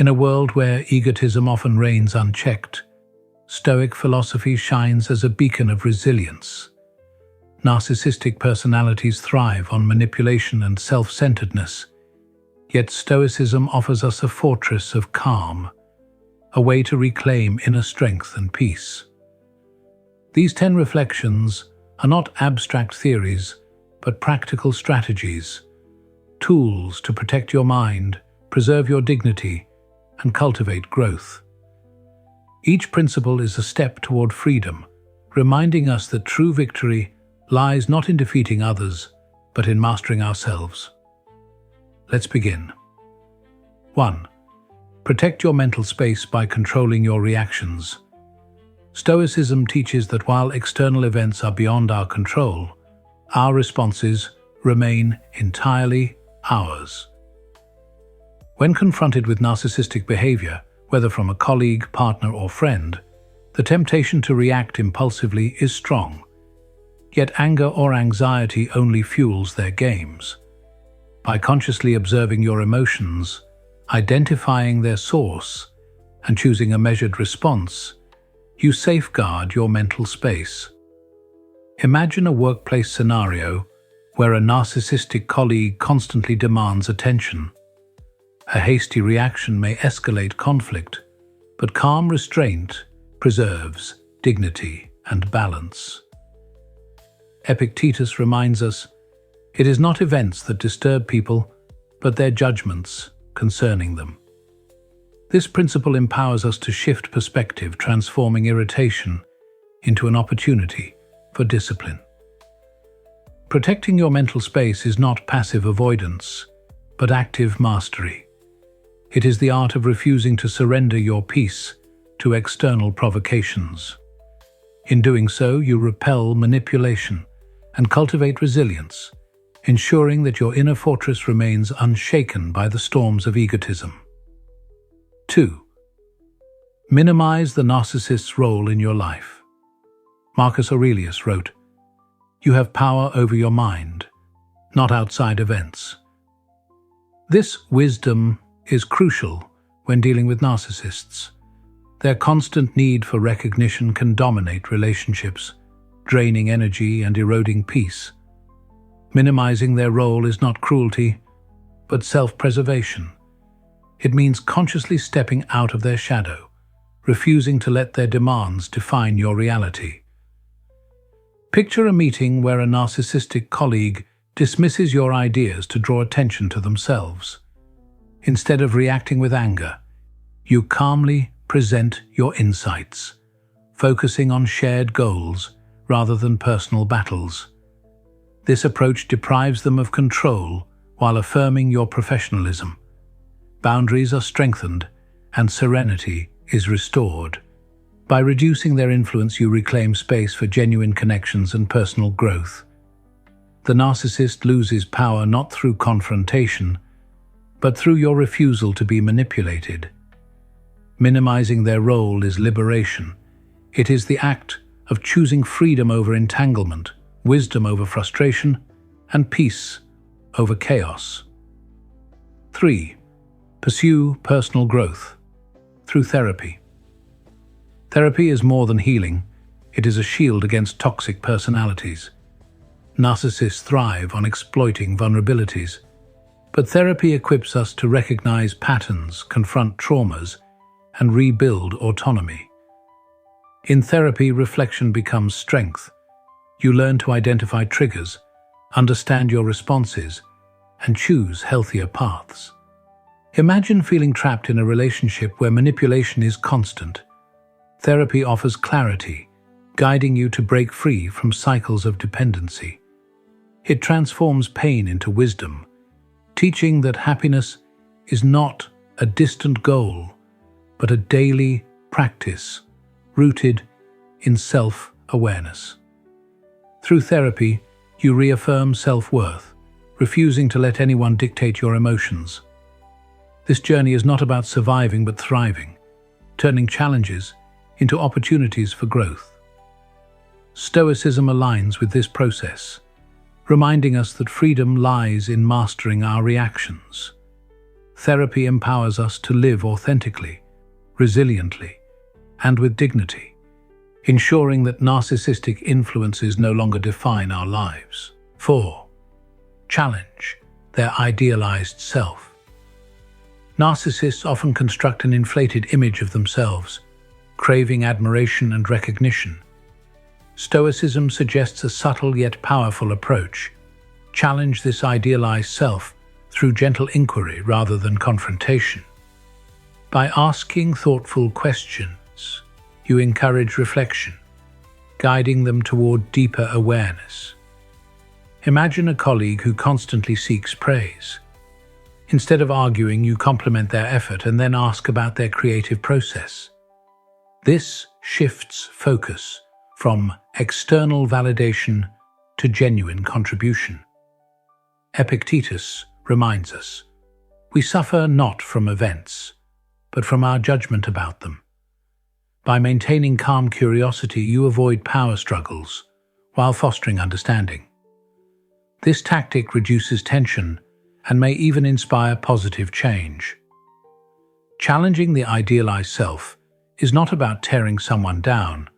In a world where egotism often reigns unchecked, Stoic philosophy shines as a beacon of resilience. Narcissistic personalities thrive on manipulation and self-centeredness, yet Stoicism offers us a fortress of calm, a way to reclaim inner strength and peace. These 10 reflections are not abstract theories, but practical strategies, tools to protect your mind, preserve your dignity, and cultivate growth. Each principle is a step toward freedom, reminding us that true victory lies not in defeating others, but in mastering ourselves. Let's begin. 1. Protect your mental space by controlling your reactions. Stoicism teaches that while external events are beyond our control, our responses remain entirely ours. When confronted with narcissistic behavior, whether from a colleague, partner, or friend, the temptation to react impulsively is strong. Yet anger or anxiety only fuels their games. By consciously observing your emotions, identifying their source, and choosing a measured response, you safeguard your mental space. Imagine a workplace scenario where a narcissistic colleague constantly demands attention. A hasty reaction may escalate conflict, but calm restraint preserves dignity and balance. Epictetus reminds us, it is not events that disturb people, but their judgments concerning them. This principle empowers us to shift perspective, transforming irritation into an opportunity for discipline. Protecting your mental space is not passive avoidance, but active mastery. It is the art of refusing to surrender your peace to external provocations. In doing so, you repel manipulation and cultivate resilience, ensuring that your inner fortress remains unshaken by the storms of egotism. 2. Minimize the narcissist's role in your life. Marcus Aurelius wrote, "You have power over your mind, not outside events." This wisdom is crucial when dealing with narcissists. Their constant need for recognition can dominate relationships, draining energy and eroding peace. Minimizing their role is not cruelty, but self-preservation. It means consciously stepping out of their shadow, refusing to let their demands define your reality. Picture a meeting where a narcissistic colleague dismisses your ideas to draw attention to themselves. Instead of reacting with anger, you calmly present your insights, focusing on shared goals rather than personal battles. This approach deprives them of control while affirming your professionalism. Boundaries are strengthened and serenity is restored. By reducing their influence, you reclaim space for genuine connections and personal growth. The narcissist loses power not through confrontation, but through your refusal to be manipulated. Minimizing their role is liberation. It is the act of choosing freedom over entanglement, wisdom over frustration, and peace over chaos. 3. Pursue personal growth through therapy. Therapy is more than healing. It is a shield against toxic personalities. Narcissists thrive on exploiting vulnerabilities, but therapy equips us to recognize patterns, confront traumas, and rebuild autonomy. In therapy, reflection becomes strength. You learn to identify triggers, understand your responses, and choose healthier paths. Imagine feeling trapped in a relationship where manipulation is constant. Therapy offers clarity, guiding you to break free from cycles of dependency. It transforms pain into wisdom, teaching that happiness is not a distant goal, but a daily practice rooted in self-awareness. Through therapy, you reaffirm self-worth, refusing to let anyone dictate your emotions. This journey is not about surviving but thriving, turning challenges into opportunities for growth. Stoicism aligns with this process, reminding us that freedom lies in mastering our reactions. Therapy empowers us to live authentically, resiliently, and with dignity, ensuring that narcissistic influences no longer define our lives. 4. Challenge their idealized self. Narcissists often construct an inflated image of themselves, craving admiration and recognition. Stoicism suggests a subtle yet powerful approach. Challenge this idealized self through gentle inquiry rather than confrontation. By asking thoughtful questions, you encourage reflection, guiding them toward deeper awareness. Imagine a colleague who constantly seeks praise. Instead of arguing, you compliment their effort and then ask about their creative process. This shifts focus from external validation to genuine contribution. Epictetus reminds us, we suffer not from events, but from our judgment about them. By maintaining calm curiosity, you avoid power struggles while fostering understanding. This tactic reduces tension and may even inspire positive change. Challenging the idealized self is not about tearing someone down,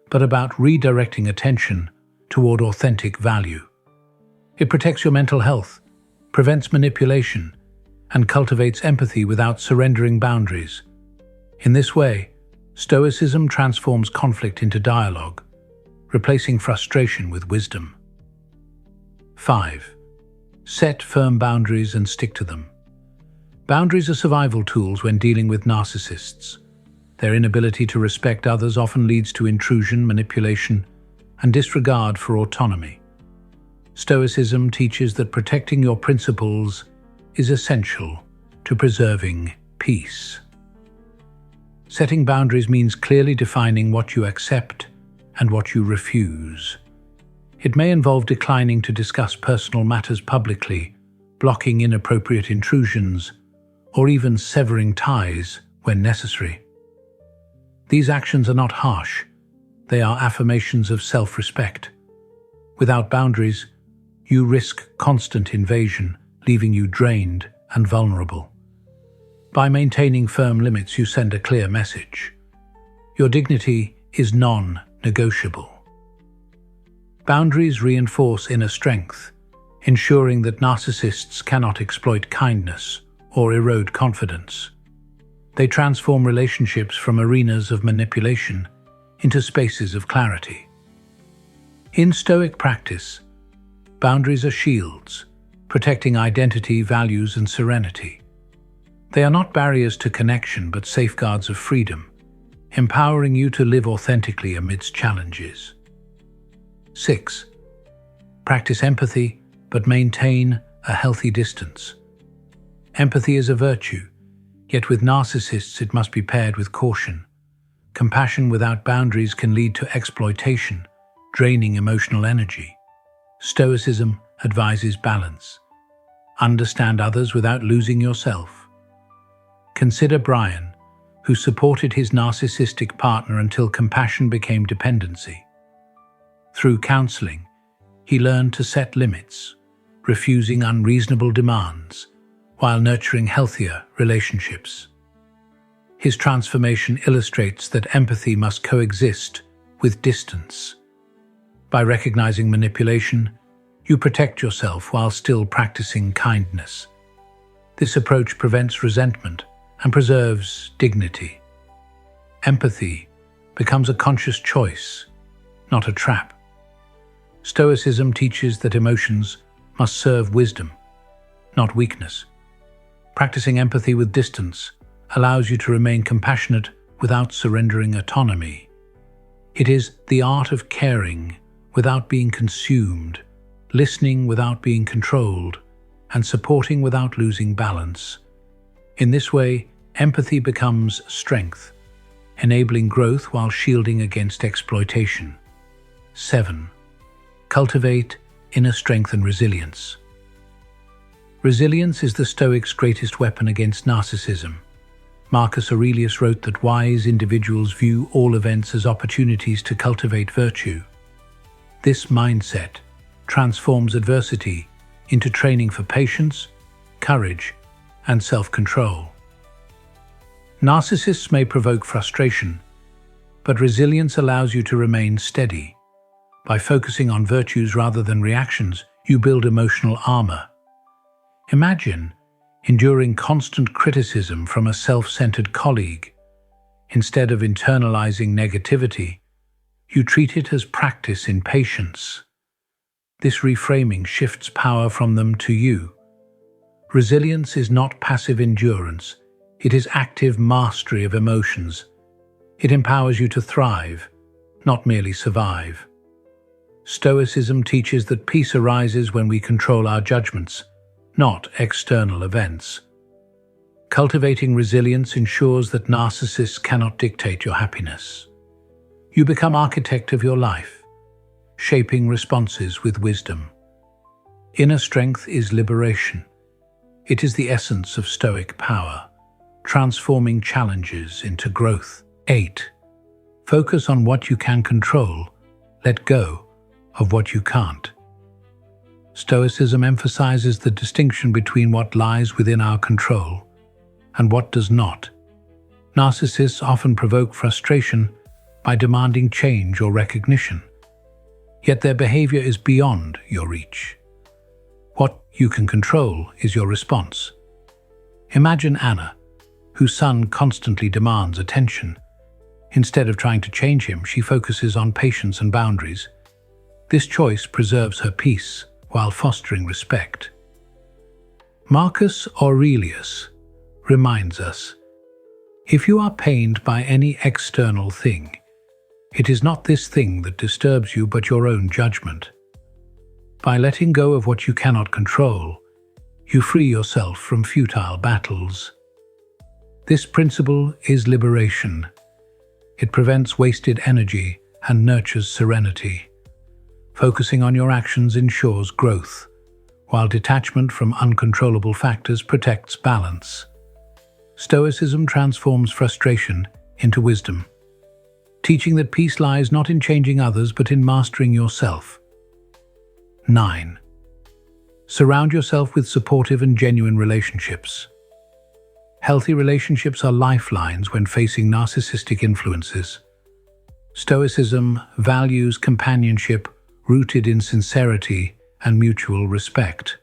but about redirecting attention toward authentic value. It protects your mental health, prevents manipulation, and cultivates empathy without surrendering boundaries. In this way, Stoicism transforms conflict into dialogue, replacing frustration with wisdom. 5. Set firm boundaries and stick to them. Boundaries are survival tools when dealing with narcissists. Their inability to respect others often leads to intrusion, manipulation, and disregard for autonomy. Stoicism teaches that protecting your principles is essential to preserving peace. Setting boundaries means clearly defining what you accept and what you refuse. It may involve declining to discuss personal matters publicly, blocking inappropriate intrusions, or even severing ties when necessary. These actions are not harsh. They are affirmations of self-respect. Without boundaries, you risk constant invasion, leaving you drained and vulnerable. By maintaining firm limits, you send a clear message. Your dignity is non-negotiable. Boundaries reinforce inner strength, ensuring that narcissists cannot exploit kindness or erode confidence. They transform relationships from arenas of manipulation into spaces of clarity. In Stoic practice, boundaries are shields, protecting identity, values, and serenity. They are not barriers to connection, but safeguards of freedom, empowering you to live authentically amidst challenges. 6. Practice empathy, but maintain a healthy distance. Empathy is a virtue, yet with narcissists it must be paired with caution. Compassion without boundaries can lead to exploitation, draining emotional energy. Stoicism advises balance. Understand others without losing yourself. Consider Brian, who supported his narcissistic partner until compassion became dependency. Through counseling, he learned to set limits, refusing unreasonable demands, while nurturing healthier relationships. His transformation illustrates that empathy must coexist with distance. By recognizing manipulation, you protect yourself while still practicing kindness. This approach prevents resentment and preserves dignity. Empathy becomes a conscious choice, not a trap. Stoicism teaches that emotions must serve wisdom, not weakness. Practicing empathy with distance allows you to remain compassionate without surrendering autonomy. It is the art of caring without being consumed, listening without being controlled, and supporting without losing balance. In this way, empathy becomes strength, enabling growth while shielding against exploitation. 7. Cultivate inner strength and resilience. Resilience is the Stoics' greatest weapon against narcissism. Marcus Aurelius wrote that wise individuals view all events as opportunities to cultivate virtue. This mindset transforms adversity into training for patience, courage, and self-control. Narcissists may provoke frustration, but resilience allows you to remain steady. By focusing on virtues rather than reactions, you build emotional armor. Imagine enduring constant criticism from a self-centered colleague. Instead of internalizing negativity, you treat it as practice in patience. This reframing shifts power from them to you. Resilience is not passive endurance, it is active mastery of emotions. It empowers you to thrive, not merely survive. Stoicism teaches that peace arises when we control our judgments, not external events. Cultivating resilience ensures that narcissists cannot dictate your happiness. You become architect of your life, shaping responses with wisdom. Inner strength is liberation. It is the essence of Stoic power, transforming challenges into growth. 8. Focus on what you can control. Let go of what you can't. Stoicism emphasizes the distinction between what lies within our control and what does not. Narcissists often provoke frustration by demanding change or recognition, yet their behavior is beyond your reach. What you can control is your response. Imagine Anna, whose son constantly demands attention. Instead of trying to change him, she focuses on patience and boundaries. This choice preserves her peace while fostering respect. Marcus Aurelius reminds us, if you are pained by any external thing, it is not this thing that disturbs you but your own judgment. By letting go of what you cannot control, you free yourself from futile battles. This principle is liberation. It prevents wasted energy and nurtures serenity. Focusing on your actions ensures growth, while detachment from uncontrollable factors protects balance. Stoicism transforms frustration into wisdom, teaching that peace lies not in changing others but in mastering yourself. 9. Surround yourself with supportive and genuine relationships. Healthy relationships are lifelines when facing narcissistic influences. Stoicism values companionship rooted in sincerity and mutual respect.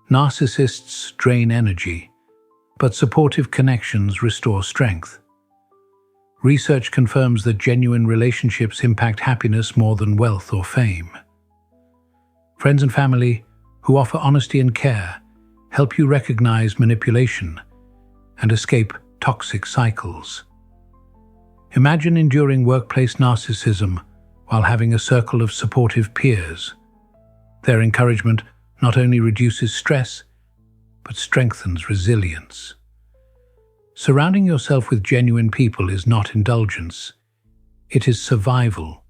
Narcissists drain energy, but supportive connections restore strength. Research confirms that genuine relationships impact happiness more than wealth or fame. Friends and family who offer honesty and care help you recognize manipulation and escape toxic cycles. Imagine enduring workplace narcissism while having a circle of supportive peers. Their encouragement not only reduces stress, but strengthens resilience. Surrounding yourself with genuine people is not indulgence, it is survival.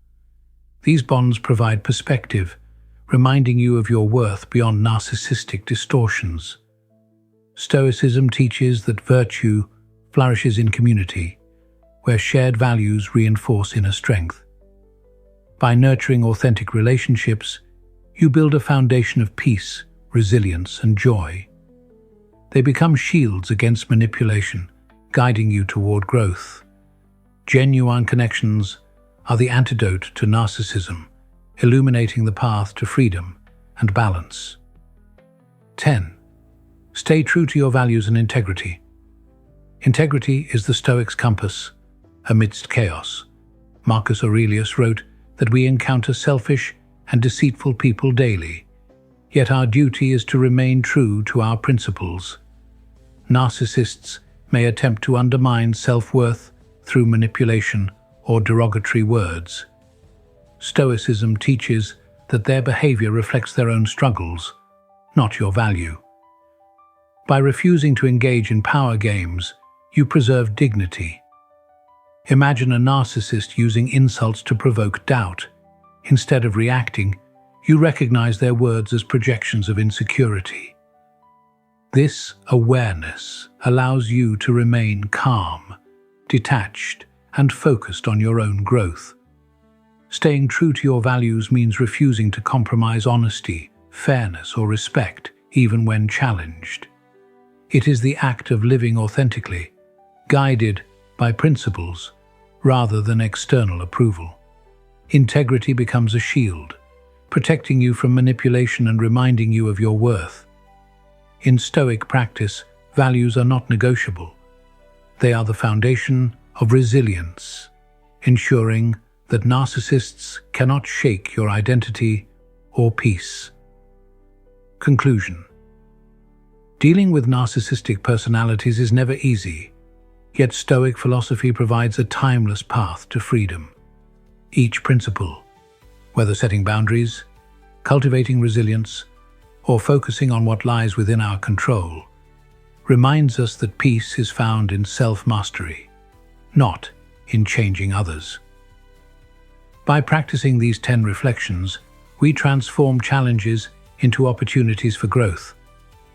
These bonds provide perspective, reminding you of your worth beyond narcissistic distortions. Stoicism teaches that virtue flourishes in community, where shared values reinforce inner strength. By nurturing authentic relationships, you build a foundation of peace, resilience, and joy. They become shields against manipulation, guiding you toward growth. Genuine connections are the antidote to narcissism, illuminating the path to freedom and balance. 10. Stay true to your values and integrity. Integrity is the Stoic's compass amidst chaos. Marcus Aurelius wrote that we encounter selfish and deceitful people daily, yet our duty is to remain true to our principles. Narcissists may attempt to undermine self-worth through manipulation or derogatory words. Stoicism teaches that their behavior reflects their own struggles, not your value. By refusing to engage in power games, you preserve dignity. Imagine a narcissist using insults to provoke doubt. Instead of reacting, you recognize their words as projections of insecurity. This awareness allows you to remain calm, detached, and focused on your own growth. Staying true to your values means refusing to compromise honesty, fairness, or respect, even when challenged. It is the act of living authentically, guided by principles rather than external approval. Integrity becomes a shield, protecting you from manipulation and reminding you of your worth. In Stoic practice, values are not negotiable. They are the foundation of resilience, ensuring that narcissists cannot shake your identity or peace. Conclusion. Dealing with narcissistic personalities is never easy, yet Stoic philosophy provides a timeless path to freedom. Each principle, whether setting boundaries, cultivating resilience, or focusing on what lies within our control, reminds us that peace is found in self-mastery, not in changing others. By practicing these 10 reflections, we transform challenges into opportunities for growth,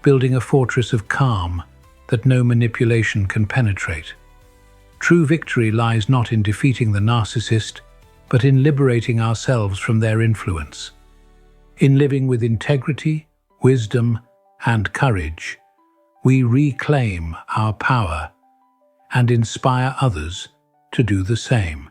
building a fortress of calm that no manipulation can penetrate. True victory lies not in defeating the narcissist, but in liberating ourselves from their influence. In living with integrity, wisdom, and courage, we reclaim our power and inspire others to do the same.